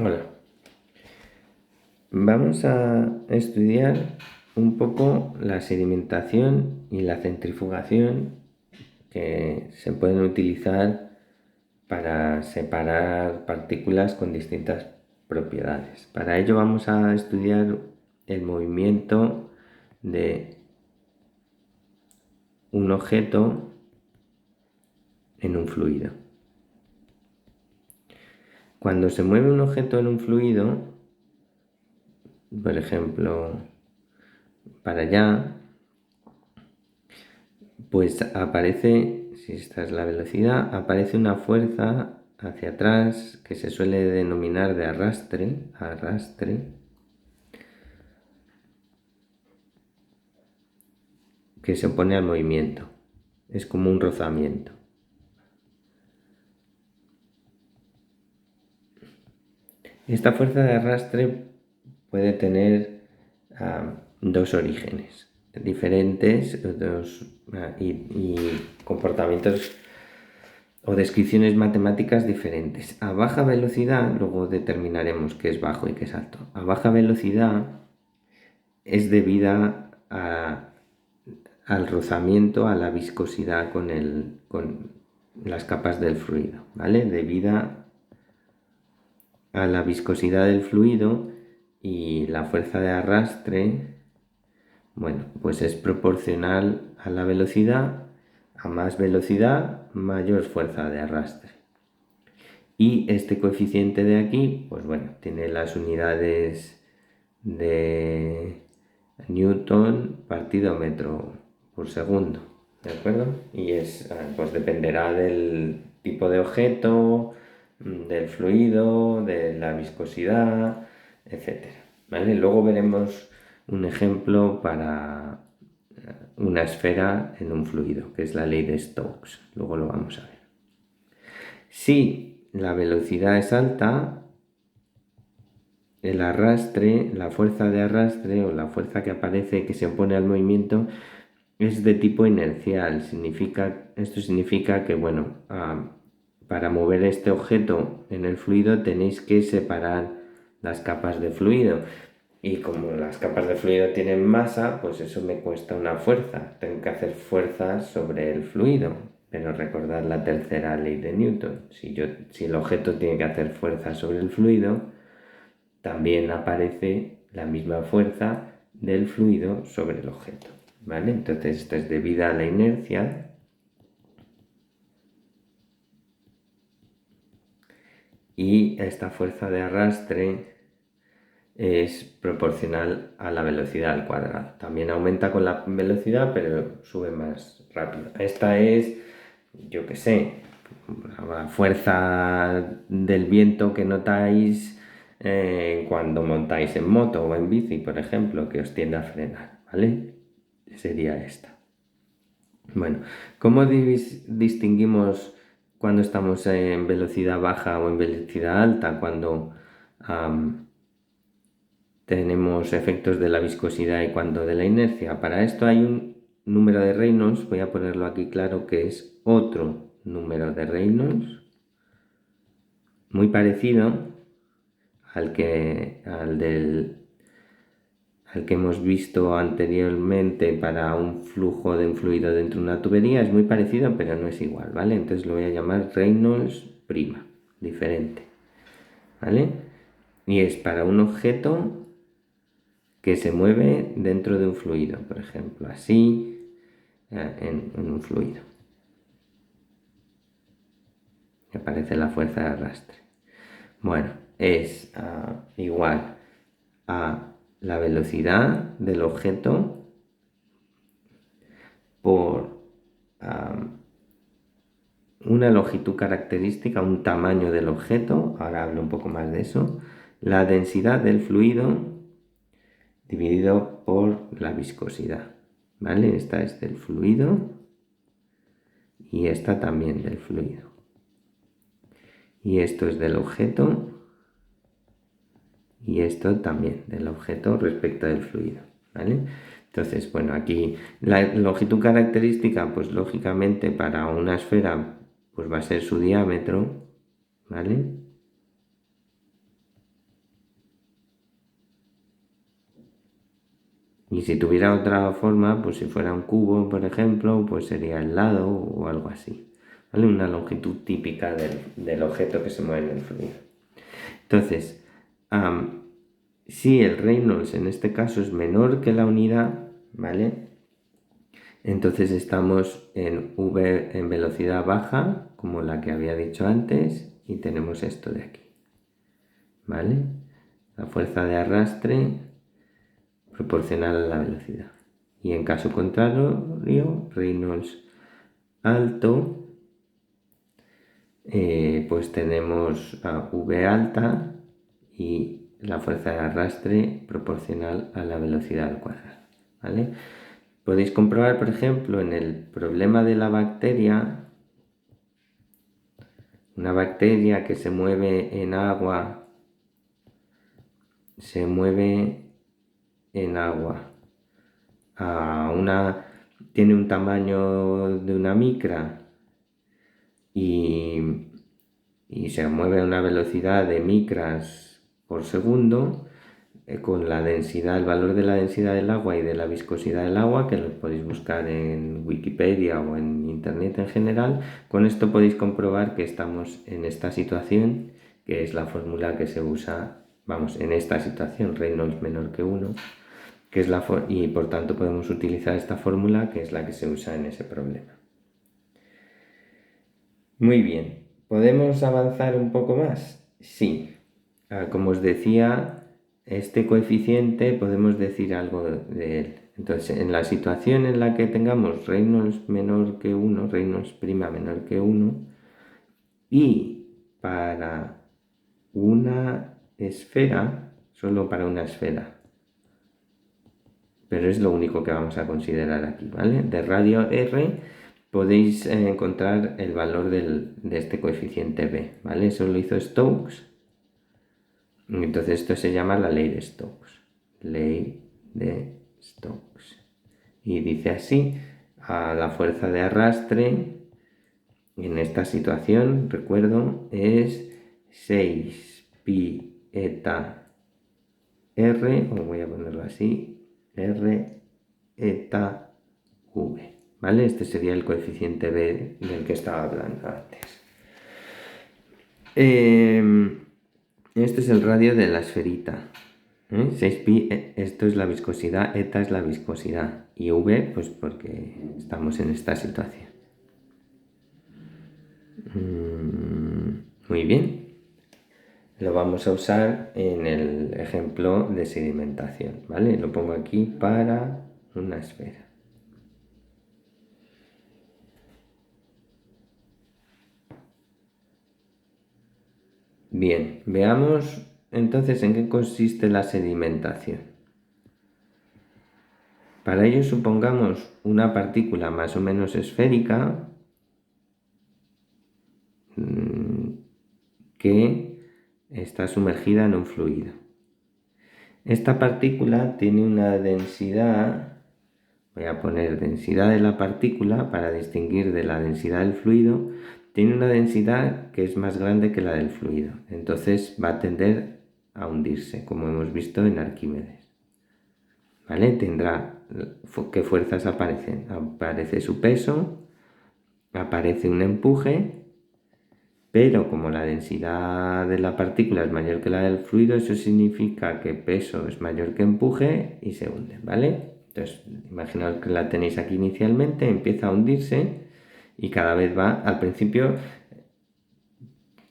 Hola. Vamos a estudiar un poco la sedimentación y la centrifugación que se pueden utilizar para separar partículas con distintas propiedades. Para ello vamos a estudiar el movimiento de un objeto en un fluido. Cuando se mueve un objeto en un fluido, por ejemplo, para allá, pues aparece, si esta es la velocidad, aparece una fuerza hacia atrás que se suele denominar de arrastre, que se opone al movimiento. Es como un rozamiento. Esta fuerza de arrastre puede tener dos orígenes diferentes y comportamientos o descripciones matemáticas diferentes. A baja velocidad, luego determinaremos qué es bajo y qué es alto. A baja velocidad es debida al rozamiento, a la viscosidad con las capas del fluido, ¿vale? Debida a la viscosidad del fluido y la fuerza de arrastre, bueno, pues es proporcional a la velocidad. A más velocidad, mayor fuerza de arrastre. Y este coeficiente de aquí, pues bueno, tiene las unidades de Newton partido metro por segundo, ¿de acuerdo? Y pues dependerá del tipo de objeto, del fluido, de la viscosidad, etcétera, ¿vale? Luego veremos un ejemplo para una esfera en un fluido, que es la ley de Stokes. Luego lo vamos a ver. Si la velocidad es alta, el arrastre, la fuerza de arrastre o la fuerza que aparece que se opone al movimiento es de tipo inercial. Esto significa que, bueno, para mover este objeto en el fluido tenéis que separar las capas de fluido. Y como las capas de fluido tienen masa, pues eso me cuesta una fuerza. Tengo que hacer fuerzas sobre el fluido. Pero recordad la tercera ley de Newton. Si el objeto tiene que hacer fuerza sobre el fluido, también aparece la misma fuerza del fluido sobre el objeto, ¿vale? Entonces esto es debido a la inercia y esta fuerza de arrastre es proporcional a la velocidad al cuadrado. También aumenta con la velocidad, pero sube más rápido. Esta es, yo qué sé, la fuerza del viento que notáis cuando montáis en moto o en bici, por ejemplo, que os tiende a frenar, ¿vale? Sería esta. Bueno, ¿cómo distinguimos cuando estamos en velocidad baja o en velocidad alta? Cuando tenemos efectos de la viscosidad y cuando de la inercia. Para esto hay un número de Reynolds, voy a ponerlo aquí claro, que es otro número de Reynolds, muy parecido al que hemos visto anteriormente para un flujo de un fluido dentro de una tubería. Es muy parecido, pero no es igual, ¿vale? Entonces lo voy a llamar Reynolds prima, diferente, ¿vale? Y es para un objeto que se mueve dentro de un fluido, por ejemplo, así, en un fluido. Aparece la fuerza de arrastre. Bueno, es igual a la velocidad del objeto por una longitud característica, un tamaño del objeto, ahora hablo un poco más de eso, la densidad del fluido dividido por la viscosidad, ¿vale? Esta es del fluido y esta también del fluido. Y esto es del objeto y esto también del objeto respecto del fluido, ¿vale? Entonces, bueno, aquí la longitud característica, pues lógicamente para una esfera, pues va a ser su diámetro, ¿vale? Y si tuviera otra forma, pues si fuera un cubo, por ejemplo, pues sería el lado o algo así. ¿Vale? Una longitud típica del objeto que se mueve en el fluido. Entonces, si el Reynolds en este caso es menor que la unidad, ¿vale? Entonces estamos en V en velocidad baja, como la que había dicho antes, y tenemos esto de aquí, ¿vale? La fuerza de arrastre proporcional a la velocidad. Y en caso contrario, Reynolds alto, pues tenemos a V alta y la fuerza de arrastre proporcional a la velocidad al cuadrado, ¿vale? Podéis comprobar, por ejemplo, en el problema de la bacteria, una bacteria que se mueve en agua, tiene un tamaño de una micra y se mueve a una velocidad de micras por segundo, con la densidad, el valor de la densidad del agua y de la viscosidad del agua, que lo podéis buscar en Wikipedia o en internet en general. Con esto podéis comprobar que estamos en esta situación, que es la fórmula que se usa, vamos, en esta situación, Reynolds menor que 1, que es y por tanto podemos utilizar esta fórmula, que es la que se usa en ese problema. Muy bien, ¿podemos avanzar un poco más? Sí. Como os decía, este coeficiente podemos decir algo de él. Entonces, en la situación en la que tengamos Reynolds menor que 1, Reynolds prima menor que 1, y para una esfera, solo para una esfera, pero es lo único que vamos a considerar aquí, ¿vale? De radio R podéis encontrar el valor de este coeficiente B, ¿vale? Eso lo hizo Stokes. Entonces esto se llama la ley de Stokes. Ley de Stokes. Y dice así, a la fuerza de arrastre en esta situación, recuerdo, es 6 pi eta r, o voy a ponerlo así, r eta v, ¿vale? Este sería el coeficiente B del que estaba hablando antes. Este es el radio de la esferita. 6pi, esto es la viscosidad, eta es la viscosidad, y v, pues porque estamos en esta situación. Muy bien. Lo vamos a usar en el ejemplo de sedimentación, ¿vale? Lo pongo aquí para una esfera. Bien, veamos entonces en qué consiste la sedimentación. Para ello supongamos una partícula más o menos esférica que está sumergida en un fluido. Esta partícula tiene una densidad, voy a poner densidad de la partícula para distinguir de la densidad del fluido, tiene una densidad que es más grande que la del fluido, entonces va a tender a hundirse, como hemos visto en Arquímedes. ¿Vale? Tendrá, ¿qué fuerzas aparecen? Aparece su peso, aparece un empuje, pero como la densidad de la partícula es mayor que la del fluido, eso significa que peso es mayor que empuje y se hunde, ¿vale? Entonces, imaginaos que la tenéis aquí inicialmente, empieza a hundirse y cada vez va, al principio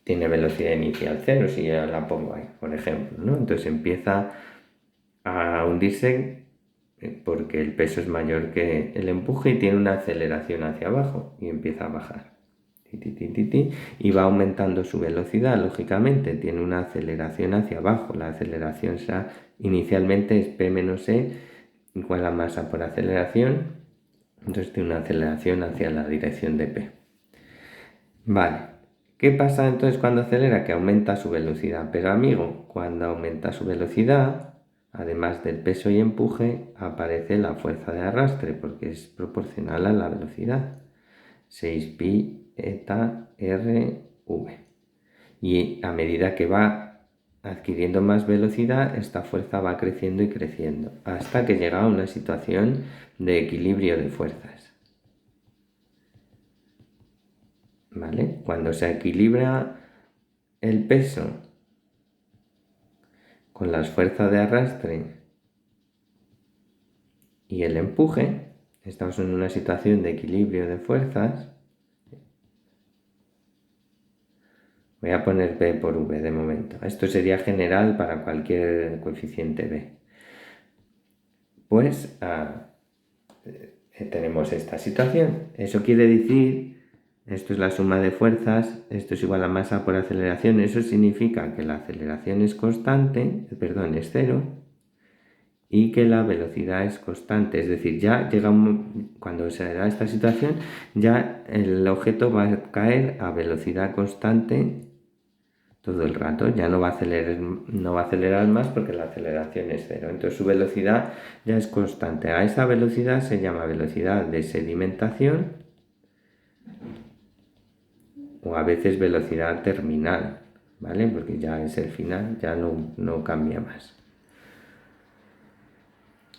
tiene velocidad inicial cero, si yo la pongo ahí, por ejemplo, ¿no? Entonces empieza a hundirse porque el peso es mayor que el empuje y tiene una aceleración hacia abajo y empieza a bajar. Y va aumentando su velocidad, lógicamente, tiene una aceleración hacia abajo. La aceleración inicialmente es P menos E igual a masa por aceleración, entonces tiene una aceleración hacia la dirección de P. Vale, ¿qué pasa entonces cuando acelera? Que aumenta su velocidad, pero amigo, cuando aumenta su velocidad, además del peso y empuje, aparece la fuerza de arrastre, porque es proporcional a la velocidad. 6pi eta r v. Y a medida que va adquiriendo más velocidad, esta fuerza va creciendo y creciendo, hasta que llega a una situación de equilibrio de fuerzas. ¿Vale? Cuando se equilibra el peso con las fuerzas de arrastre y el empuje, estamos en una situación de equilibrio de fuerzas. Voy a poner B por V de momento. Esto sería general para cualquier coeficiente B. Pues tenemos esta situación. Eso quiere decir, esto es la suma de fuerzas, esto es igual a masa por aceleración. Eso significa que la aceleración es constante, es cero, y que la velocidad es constante. Es decir, ya llega cuando se da esta situación, ya el objeto va a caer a velocidad constante todo el rato, ya no va a acelerar más porque la aceleración es cero, entonces su velocidad ya es constante. A esa velocidad se llama velocidad de sedimentación o a veces velocidad terminal, ¿vale? Porque ya es el final, ya no cambia más.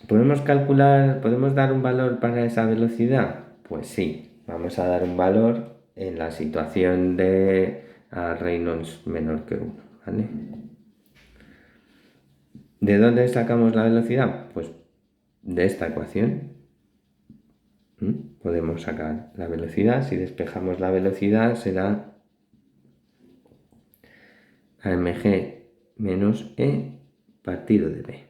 ¿Podemos calcular, podemos dar un valor para esa velocidad? Pues sí, vamos a dar un valor en la situación de Reynolds menor que 1, ¿vale? ¿De dónde sacamos la velocidad? Pues de esta ecuación. Podemos sacar la velocidad. Si despejamos la velocidad será AMG menos E partido de B.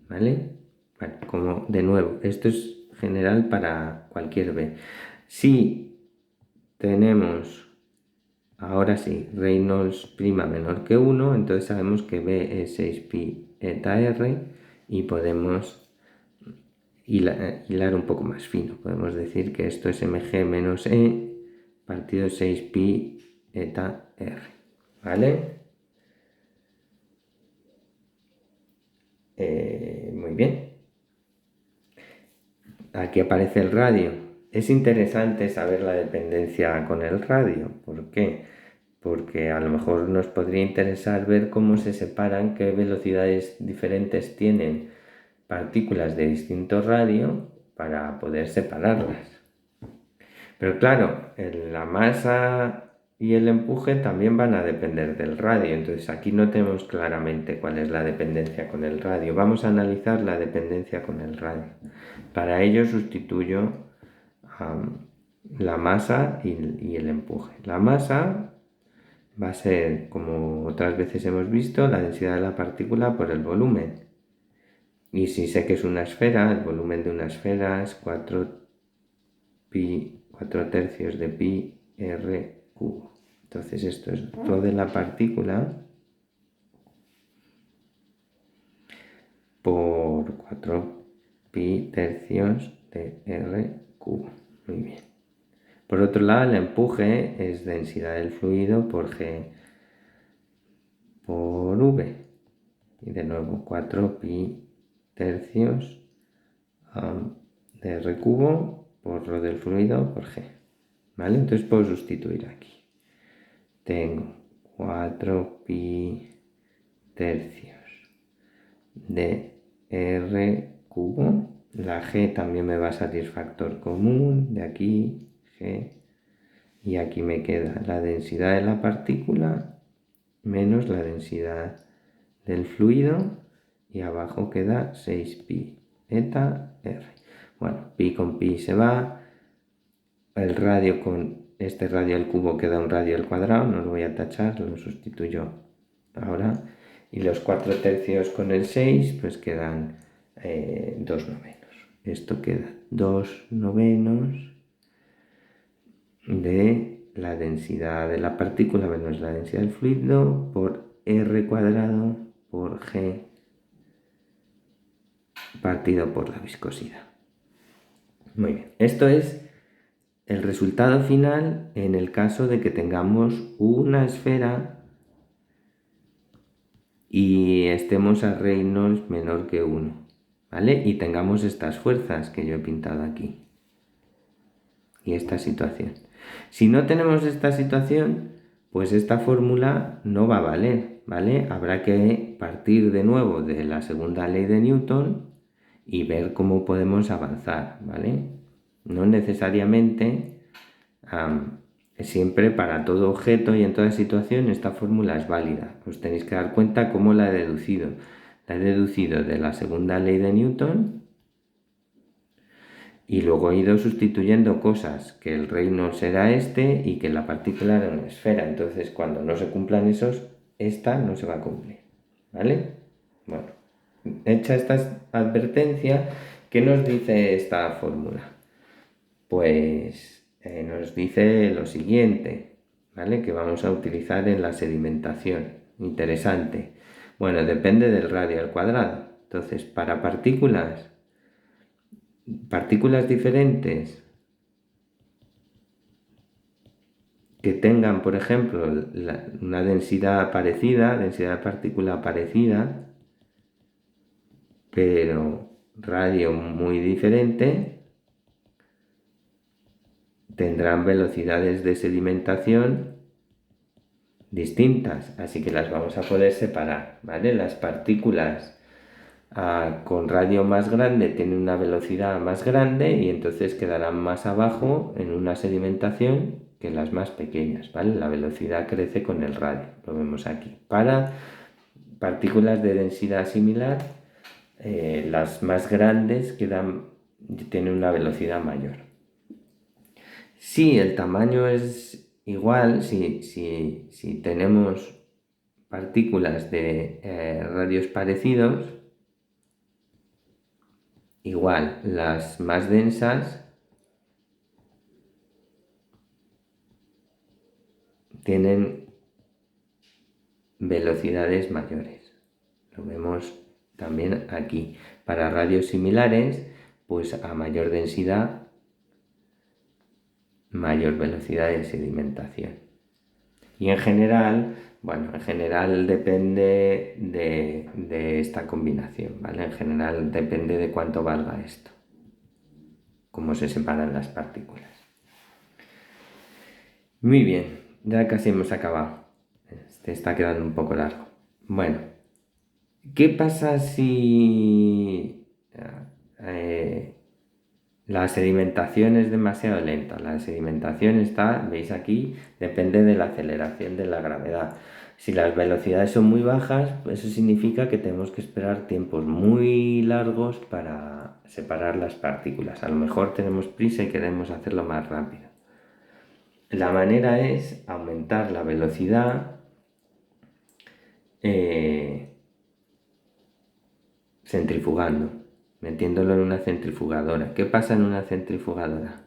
¿Vale? Bueno, como de nuevo, esto es general para cualquier B. Si tenemos, ahora sí, Reynolds prima menor que 1, entonces sabemos que B es 6pi eta R y podemos hilar un poco más fino. Podemos decir que esto es mg menos e partido 6pi eta r. ¿Vale? Muy bien. Aquí aparece el radio. Es interesante saber la dependencia con el radio. ¿Por qué? Porque a lo mejor nos podría interesar ver cómo se separan, qué velocidades diferentes tienen partículas de distinto radio para poder separarlas. Pero claro, la masa y el empuje también van a depender del radio, entonces aquí no tenemos claramente cuál es la dependencia con el radio. Vamos a analizar la dependencia con el radio. Para ello sustituyo la masa y el empuje. La masa va a ser, como otras veces hemos visto, la densidad de la partícula por el volumen. Y si sé que es una esfera, el volumen de una esfera es 4 tercios de pi r cubo. Entonces esto es todo de la partícula por 4 pi tercios de r cubo. Muy bien. Por otro lado, el empuje es densidad del fluido por g por v. Y de nuevo 4 pi tercios de r cubo por ρ del fluido por g. ¿Vale? Entonces puedo sustituir aquí. Tengo 4 pi tercios de r cubo. La g también me va a salir factor común de aquí, g. Y aquí me queda la densidad de la partícula menos la densidad del fluido. Y abajo queda 6pi eta r. Bueno, pi con pi se va. El radio con este radio al cubo queda un radio al cuadrado, no lo voy a tachar, lo sustituyo ahora. Y los 4 tercios con el 6, pues quedan 2 novenos. Esto queda 2 novenos de la densidad de la partícula menos la densidad del fluido por r cuadrado por g partido por la viscosidad. Muy bien, esto es el resultado final en el caso de que tengamos una esfera y estemos a Reynolds menor que 1, ¿vale? Y tengamos estas fuerzas que yo he pintado aquí y esta situación. Si no tenemos esta situación, pues esta fórmula no va a valer, ¿vale? Habrá que partir de nuevo de la segunda ley de Newton y ver cómo podemos avanzar, ¿vale? No necesariamente siempre para todo objeto y en toda situación esta fórmula es válida. Os tenéis que dar cuenta cómo la he deducido. La he deducido de la segunda ley de Newton y luego he ido sustituyendo cosas, que el reino será este y que la partícula era una esfera. Entonces, cuando no se cumplan esos, esta no se va a cumplir, ¿vale? Bueno, hecha esta advertencia, ¿qué nos dice esta fórmula? Pues nos dice lo siguiente, ¿vale? Que vamos a utilizar en la sedimentación. Interesante. Bueno, depende del radio al cuadrado. Entonces, para partículas diferentes que tengan, por ejemplo, una densidad parecida, densidad de partícula parecida, pero radio muy diferente, tendrán velocidades de sedimentación distintas, así que las vamos a poder separar, ¿vale? Las partículas con radio más grande tienen una velocidad más grande y entonces quedarán más abajo en una sedimentación que las más pequeñas, ¿vale? La velocidad crece con el radio, lo vemos aquí. Para partículas de densidad similar, las más grandes tienen una velocidad mayor. Si el tamaño es igual, si tenemos partículas de radios parecidos, igual las más densas tienen velocidades mayores. Lo vemos también aquí. Para radios similares, pues a mayor densidad, mayor velocidad de sedimentación. Y en general, bueno, en general depende de esta combinación, ¿vale? En general depende de cuánto valga esto, cómo se separan las partículas. Muy bien, ya casi hemos acabado. Este está quedando un poco largo. Bueno, ¿qué pasa si la sedimentación es demasiado lenta? La sedimentación está, veis aquí, depende de la aceleración de la gravedad. Si las velocidades son muy bajas, pues eso significa que tenemos que esperar tiempos muy largos para separar las partículas. A lo mejor tenemos prisa y queremos hacerlo más rápido. La manera es aumentar la velocidad centrifugando, metiéndolo en una centrifugadora. ¿Qué pasa en una centrifugadora?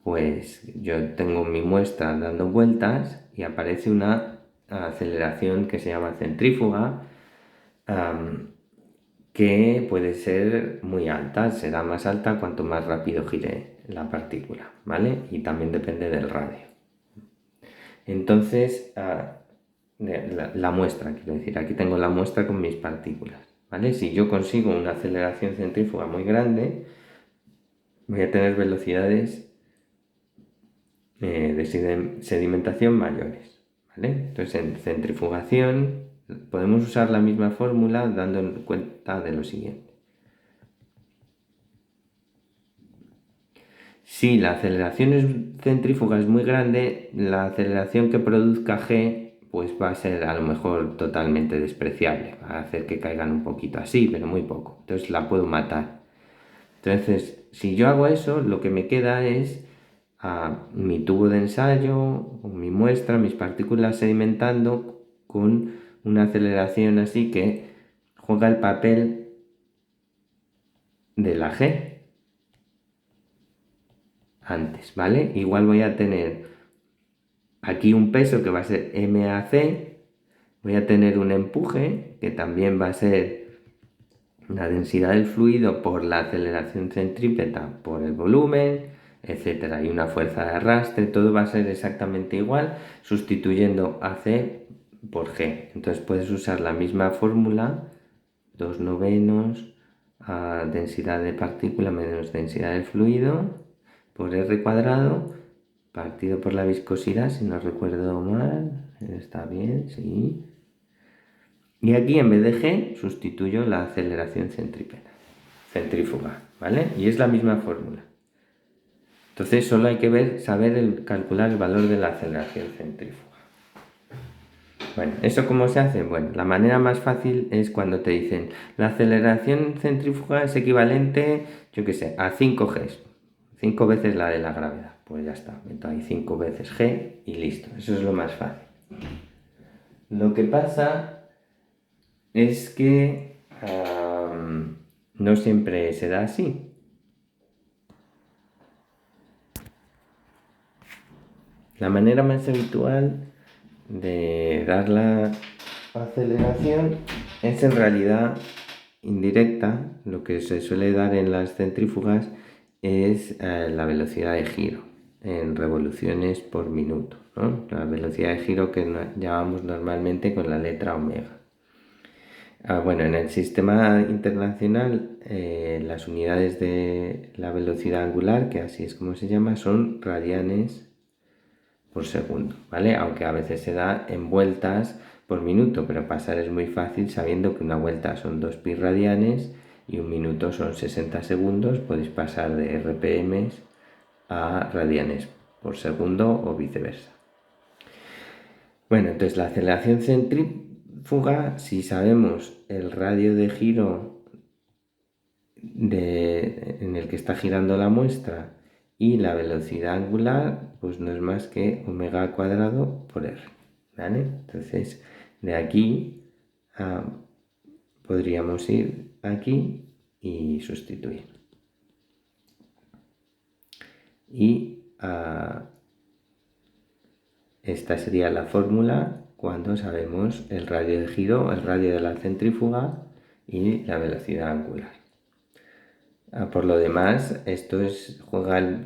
Pues yo tengo mi muestra dando vueltas y aparece una aceleración que se llama centrífuga, que puede ser muy alta, será más alta cuanto más rápido gire la partícula, ¿vale? Y también depende del radio. Entonces, la muestra, quiero decir, aquí tengo la muestra con mis partículas, ¿vale? Si yo consigo una aceleración centrífuga muy grande, voy a tener velocidades de sedimentación mayores, ¿vale? Entonces, en centrifugación podemos usar la misma fórmula dando cuenta de lo siguiente. Si la aceleración centrífuga es muy grande, la aceleración que produzca G pues va a ser a lo mejor totalmente despreciable, va a hacer que caigan un poquito así, pero muy poco, entonces la puedo matar. Entonces, si yo hago eso, lo que me queda es mi tubo de ensayo, o mi muestra, mis partículas sedimentando con una aceleración así que juega el papel de la G antes, ¿vale? Igual voy a tener aquí un peso que va a ser MAC, voy a tener un empuje que también va a ser la densidad del fluido por la aceleración centrípeta por el volumen, etcétera, y una fuerza de arrastre, todo va a ser exactamente igual sustituyendo AC por G. Entonces puedes usar la misma fórmula, 2/9 a densidad de partícula menos densidad del fluido por R cuadrado partido por la viscosidad, si no recuerdo mal, está bien, sí, Y aquí en vez de G sustituyo la aceleración centrífuga, ¿vale? Y es la misma fórmula. Entonces solo hay que calcular el valor de la aceleración centrífuga. Bueno, ¿eso cómo se hace? Bueno, la manera más fácil es cuando te dicen la aceleración centrífuga es equivalente, yo qué sé, a 5 G, 5 veces la de la gravedad. Pues ya está, meto ahí 5 veces G y listo, eso es lo más fácil. Lo que pasa es que no siempre se da así. La manera más habitual de dar la aceleración es en realidad indirecta. Lo que se suele dar en las centrífugas es la velocidad de giro en revoluciones por minuto, ¿no? La velocidad de giro que llamamos normalmente con la letra omega. Bueno, en el sistema internacional las unidades de la velocidad angular, que así es como se llama, son radianes por segundo, ¿vale? Aunque a veces se da en vueltas por minuto, pero pasar es muy fácil sabiendo que una vuelta son 2 pi radianes y un minuto son 60 segundos, podéis pasar de RPM a radianes por segundo o viceversa. Bueno, entonces la aceleración centrífuga, si sabemos el radio de giro en el que está girando la muestra y la velocidad angular, pues no es más que omega al cuadrado por r, ¿vale? Entonces, de aquí podríamos ir aquí y sustituir. Y esta sería la fórmula cuando sabemos el radio de giro, el radio de la centrífuga y la velocidad angular. Por lo demás, esto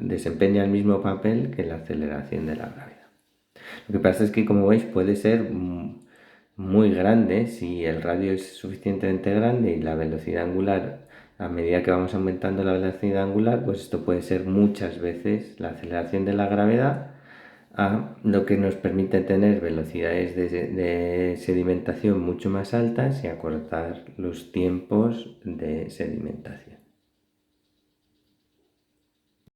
desempeña el mismo papel que la aceleración de la gravedad. Lo que pasa es que, como veis, puede ser muy grande si el radio es suficientemente grande y la velocidad angular, a medida que vamos aumentando la velocidad angular, pues esto puede ser muchas veces la aceleración de la gravedad, lo que nos permite tener velocidades de sedimentación mucho más altas y acortar los tiempos de sedimentación.